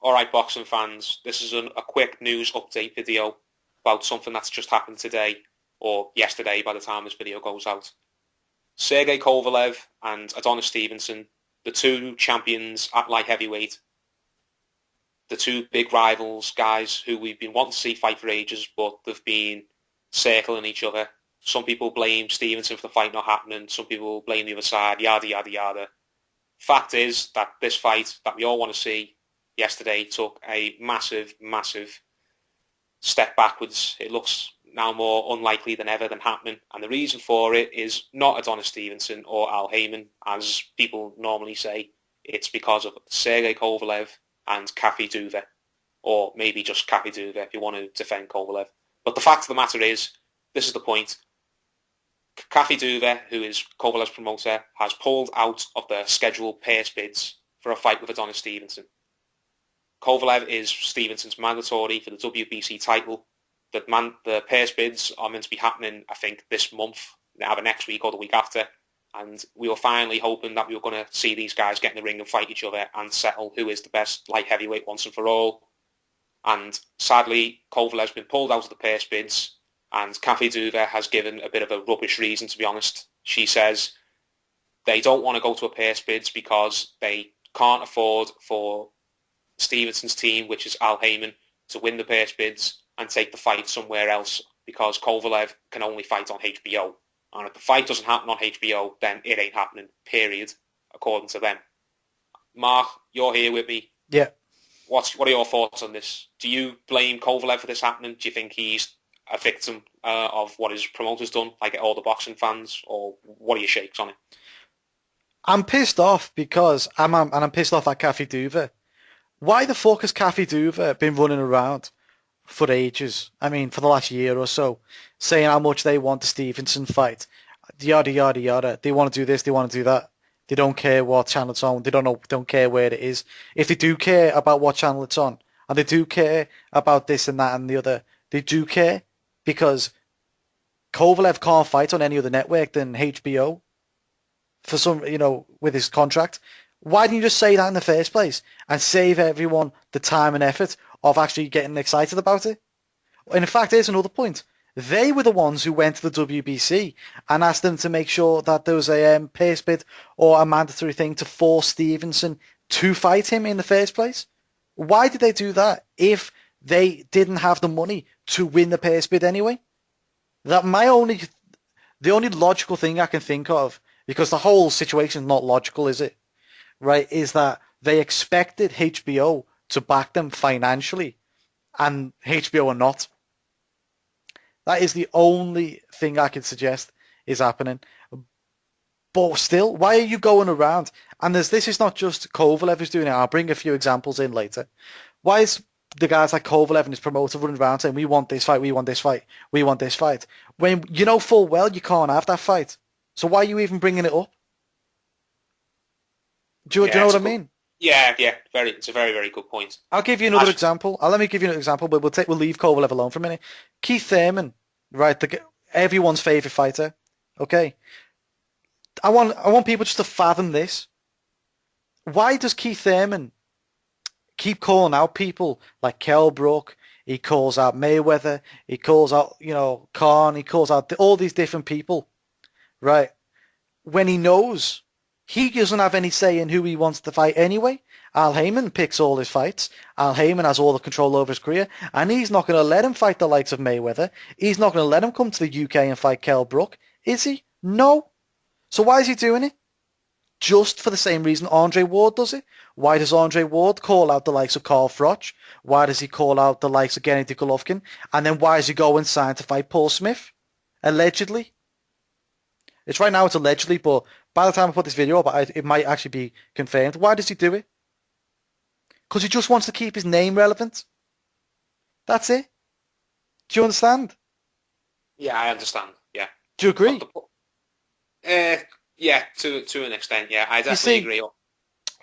Alright, boxing fans, this is a quick news update video about something that's just happened today, or yesterday by the time this video goes out. Sergey Kovalev and Adonis Stevenson, the two champions at light heavyweight, the two big rivals, guys who we've been wanting to see fight for ages, but they've been circling each other. Some people blame Stevenson for the fight not happening, some people blame the other side, yada, yada, yada. Fact is that this fight that we all want to see yesterday took a massive, massive step backwards. It looks now more unlikely than ever than happening. And the reason for it is not Adonis Stevenson or Al Heyman, as people normally say. It's because of Sergey Kovalev and Duva, or maybe just Duva if you want to defend Kovalev. But the fact of the matter is, this is the point. Duva, who is Kovalev's promoter, has pulled out of the scheduled purse bids for a fight with Adonis Stevenson. Kovalev is Stevenson's mandatory for the WBC title. The purse bids are meant to be happening, I think, this month, either next week or the week after. And we were finally hoping that we were going to see these guys get in the ring and fight each other and settle who is the best light heavyweight once and for all. And sadly, Kovalev's been pulled out of the purse bids, and Duva has given a bit of a rubbish reason, to be honest. She says they don't want to go to a purse bids because they can't afford for Stevenson's team, which is Al Heyman, to win the purse bids and take the fight somewhere else, because Kovalev can only fight on HBO. And if the fight doesn't happen on HBO, then it ain't happening, period, according to them. Mark, you're here with me. Yeah. What are your thoughts on this? Do you blame Kovalev for this happening? Do you think he's a victim of what his promoter's done, like all the boxing fans, or what are your shakes on it? I'm pissed off because I'm pissed off at Duva. Why the fuck has Duva been running around for ages? I mean, for the last year or so, saying how much they want the Stevenson fight, yada yada yada. They want to do this, they want to do that. They don't care what channel it's on. They don't care where it is. If they do care about what channel it's on, and they do care about this and that and the other, they do care because Kovalev can't fight on any other network than HBO for some, with his contract. Why didn't you just say that in the first place and save everyone the time and effort of actually getting excited about it? And in fact, here's another point. They were the ones who went to the WBC and asked them to make sure that there was a purse bid or a mandatory thing to force Stevenson to fight him in the first place. Why did they do that if they didn't have the money to win the purse bid anyway? The only logical thing I can think of, because the whole situation is not logical, is it? Right, is that they expected HBO to back them financially, and HBO are not. That is the only thing I can suggest is happening. But still, why are you going around? And this is not just Kovalev who's doing it. I'll bring a few examples in later. Why is the guys like Kovalev and his promoter running around saying, we want this fight, we want this fight, we want this fight, when you know full well you can't have that fight? So why are you even bringing it up? Do you know what I mean? Yeah, it's a very, very good point. I'll give you another example. Let me give you an example, but we'll leave Kovalev alone for a minute. Keith Thurman, right, everyone's favourite fighter, okay? I want people just to fathom this. Why does Keith Thurman keep calling out people like Kell Brook? He calls out Mayweather. He calls out, Khan. He calls out all these different people, right? When he knows he doesn't have any say in who he wants to fight anyway. Al Heyman picks all his fights. Al Heyman has all the control over his career, and he's not going to let him fight the likes of Mayweather. He's not going to let him come to the UK and fight Kell Brook, is he? No. So why is he doing it? Just for the same reason Andre Ward does it. Why does Andre Ward call out the likes of Carl Froch? Why does he call out the likes of Gennady Golovkin? And then why does he go and sign to fight Paul Smith? Allegedly. It's right now, it's allegedly, but by the time I put this video up, it might actually be confirmed. Why does he do it? Because he just wants to keep his name relevant. That's it. Do you understand? Yeah, I understand. Yeah. Do you agree? Yeah, to an extent, yeah. I definitely agree.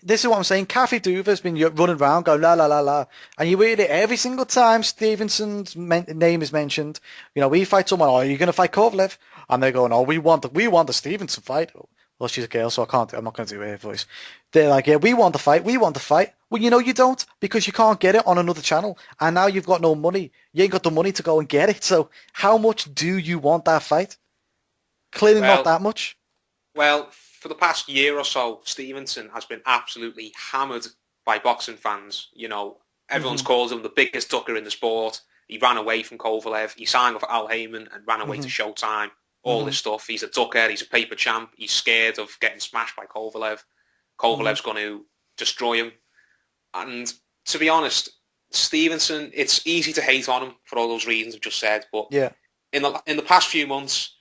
This is what I'm saying. Duva's been running around going la la la la, and you hear it every single time Stevenson's name is mentioned. We fight someone. Oh, are you going to fight Kovalev? And they're going, oh, we want the Stevenson fight. Well, she's a girl, so I'm not going to do her voice. They're like, yeah, we want the fight. We want the fight. Well, you don't because you can't get it on another channel. And now you've got no money. You ain't got the money to go and get it. So how much do you want that fight? Clearly not that much. Well, for the past year or so, Stevenson has been absolutely hammered by boxing fans. Everyone's called him the biggest ducker in the sport. He ran away from Kovalev. He signed with Al Heyman and ran away to Showtime. All this stuff. He's a ducker. He's a paper champ. He's scared of getting smashed by Kovalev. Kovalev's going to destroy him. And to be honest, Stevenson, it's easy to hate on him for all those reasons I've just said. But in the past few months,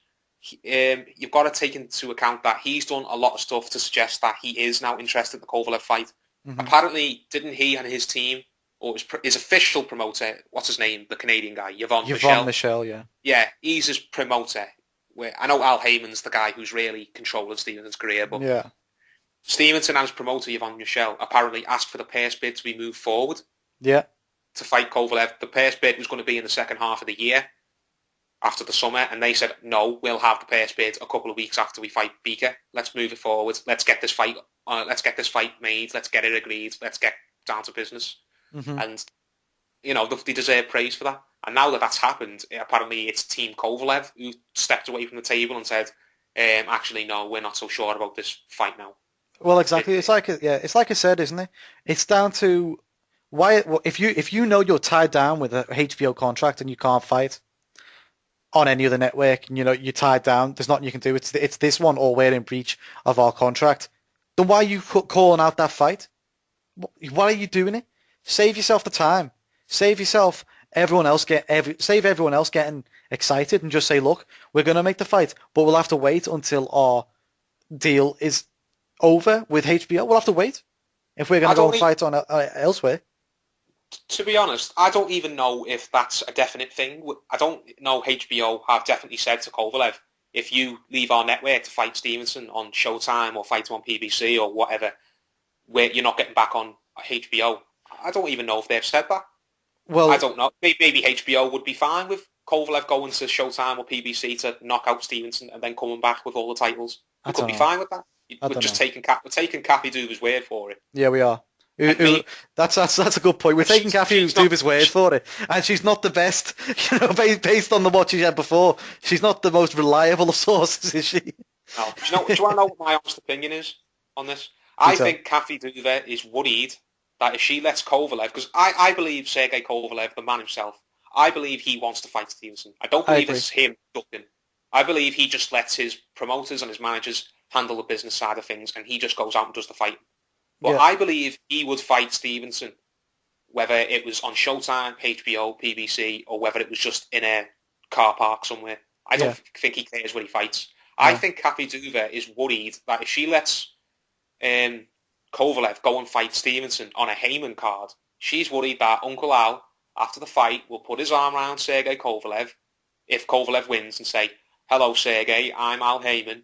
you've got to take into account that he's done a lot of stuff to suggest that he is now interested in the Kovalev fight. Apparently, didn't he and his team, or his official promoter, what's his name, the Canadian guy, Yvon Michel, yeah. Yeah, he's his promoter. I know Al Heyman's the guy who's really controlling Stevenson's career, but Stevenson and his promoter, Yvon Michel, apparently asked for the purse bid to be moved forward to fight Kovalev. The purse bid was going to be in the second half of the year, after the summer, and they said, no, we'll have the purse bid a couple of weeks after we fight Beaker. Let's move it forward. Let's get this fight made. Let's get it agreed. Let's get down to business. And, they deserve praise for that. And now that that's happened, apparently it's Team Kovalev who stepped away from the table and said, actually, no, we're not so sure about this fight now. Well, exactly. It's like I said, isn't it? It's down to why. If you know you're tied down with a HBO contract and you can't fight on any other network, and you're tied down, there's nothing you can do. It's this one, or we're in breach of our contract. Then why are you calling out that fight? Why are you doing it? Save yourself the time. Save yourself everyone else getting excited, and just say, look, we're going to make the fight, but we'll have to wait until our deal is over with HBO. We'll have to wait if we're going to go and fight on elsewhere. To be honest, I don't even know if that's a definite thing. I don't know HBO have definitely said to Kovalev, if you leave our network to fight Stevenson on Showtime or fight him on PBC or whatever, you're not getting back on HBO. I don't even know if they've said that. Well, I don't know. Maybe HBO would be fine with Kovalev going to Showtime or PBC to knock out Stevenson and then coming back with all the titles. We could be fine with that. We're just taking Kathy Duva's word for it. Yeah, we are. That's a good point. We're taking Kathy Duva's word for it, and she's not the best. Based on what she had before, she's not the most reliable of sources, is she? No. Do you want to know what my honest opinion is on this? I think Kathy Duva is worried that if she lets Kovalev, because I believe Sergey Kovalev, the man himself, I believe he wants to fight Stevenson. I don't believe it's him ducking. I believe he just lets his promoters and his managers handle the business side of things, and he just goes out and does the fighting. But I believe he would fight Stevenson, whether it was on Showtime, HBO, PBC, or whether it was just in a car park somewhere. I don't think he cares where he fights. No. I think Kathy Duva is worried that if she lets Kovalev go and fight Stevenson on a Heyman card, she's worried that Uncle Al, after the fight, will put his arm around Sergey Kovalev, if Kovalev wins, and say, hello, Sergey, I'm Al Heyman.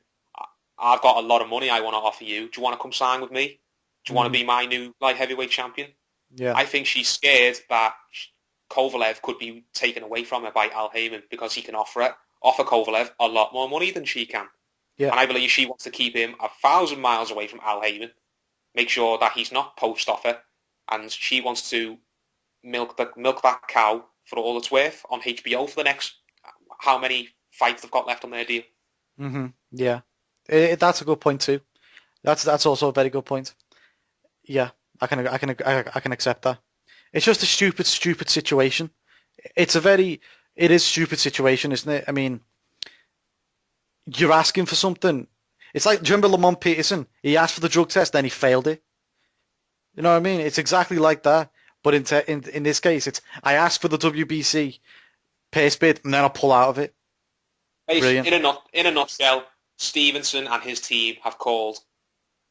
I've got a lot of money I want to offer you. Do you want to come sign with me? Do you want to be my new light heavyweight champion? Yeah. I think she's scared that Kovalev could be taken away from her by Al Heyman because he can offer Kovalev a lot more money than she can. Yeah. And I believe she wants to keep him 1,000 miles away from Al Heyman, make sure that he's not post-offer, and she wants to milk that cow for all it's worth on HBO for the next how many fights they've got left on their deal. Mm-hmm. Yeah. That's a good point too. That's also a very good point. Yeah, I can accept that. It's just a stupid situation. It is a stupid situation, isn't it? I mean, you're asking for something. It's like, do you remember Lamont Peterson? He asked for the drug test, then he failed it. You know what I mean? It's exactly like that. But in this case, it's I asked for the WBC purse bid, and then I'll pull out of it. Brilliant. In a nutshell, Stevenson and his team have called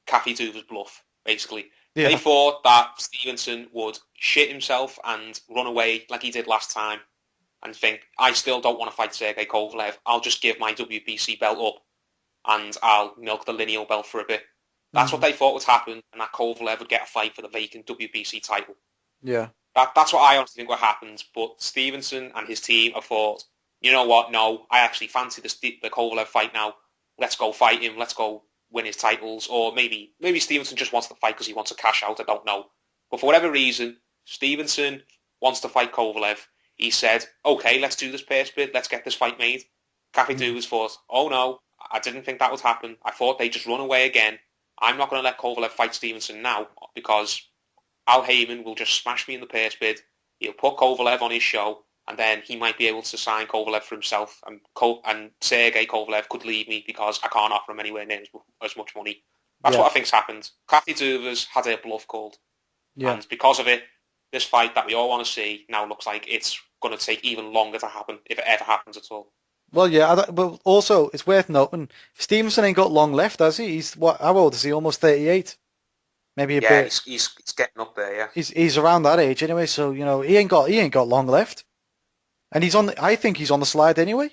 Kathy Duva's bluff, basically. Yeah. They thought that Stevenson would shit himself and run away like he did last time and think, I still don't want to fight Sergey Kovalev. I'll just give my WBC belt up and I'll milk the lineal belt for a bit. That's what they thought would happen, and that Kovalev would get a fight for the vacant WBC title. Yeah. That's what I honestly think what happens. But Stevenson and his team have thought, you know what, no, I actually fancy the Kovalev fight now. Let's go fight him. Let's go win his titles, or maybe Stevenson just wants to fight because he wants to cash out. I don't know, but for whatever reason, Stevenson wants to fight Kovalev. He said, "Okay, let's do this purse bid. Let's get this fight made." Cafe Duva's thought, "Oh no, I didn't think that would happen. I thought they'd just run away again. I'm not going to let Kovalev fight Stevenson now because Al Heyman will just smash me in the purse bid. He'll put Kovalev on his show, and then he might be able to sign Kovalev for himself, and Sergey Kovalev could leave me because I can't offer him anywhere near as much money." That's what I think's happened. Cafe Duva's had her bluff called, and because of it, this fight that we all want to see now looks like it's going to take even longer to happen, if it ever happens at all. Well, yeah, but also it's worth noting Stevenson ain't got long left, has he? He's how old is he? Almost 38. Maybe a bit. He's getting up there. Yeah, he's around that age anyway. So he ain't got long left, and I think he's on the slide anyway.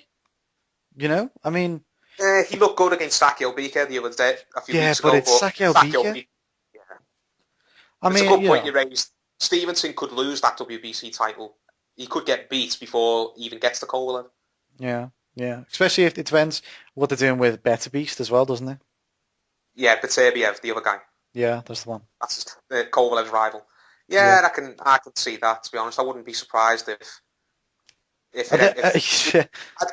I mean, he looked good against Sakio Bika the other day, a few weeks ago. Yeah, but it's Sakio Bika. Yeah, it's a good point you raised. Stevenson could lose that WBC title. He could get beat before he even gets to Kovalev. Yeah. Especially if it depends what they're doing with Better Beast as well, doesn't it? Yeah, Beterbiev, the other guy. Yeah, that's the one. That's Kovalev's rival. Yeah, I can see that. To be honest, I wouldn't be surprised I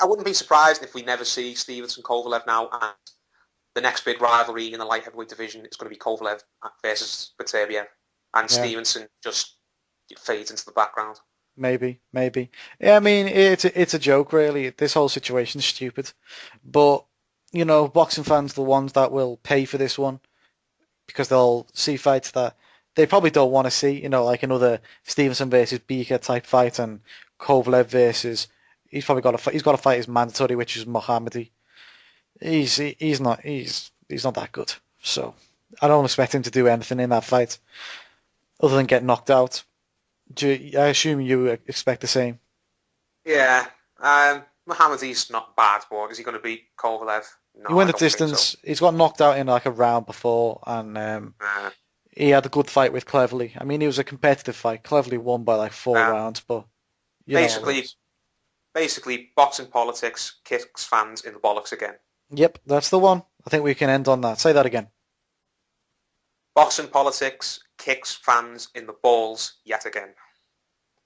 wouldn't be surprised if we never see Stevenson Kovalev now, and the next big rivalry in the light heavyweight division is going to be Kovalev versus Beterbiev, and Stevenson just fades into the background. Maybe. Yeah, I mean, it's a joke, really. This whole situation's stupid. But, boxing fans are the ones that will pay for this one because they'll see fights that they probably don't want to see, like another Stevenson versus Bika type fight and Kovalev versus... He's got to fight his mandatory, which is Mohammadi. He's not that good. So I don't expect him to do anything in that fight other than get knocked out. I assume you expect the same. Yeah. Mohammadi's not bad, but is he going to beat Kovalev? No, he went the distance. So. He's got knocked out in like a round before, and he had a good fight with Cleverly. I mean, it was a competitive fight. Cleverly won by like 4 rounds, but... Basically, boxing politics kicks fans in the bollocks again. Yep, that's the one. I think we can end on that. Say that again. Boxing politics kicks fans in the balls yet again.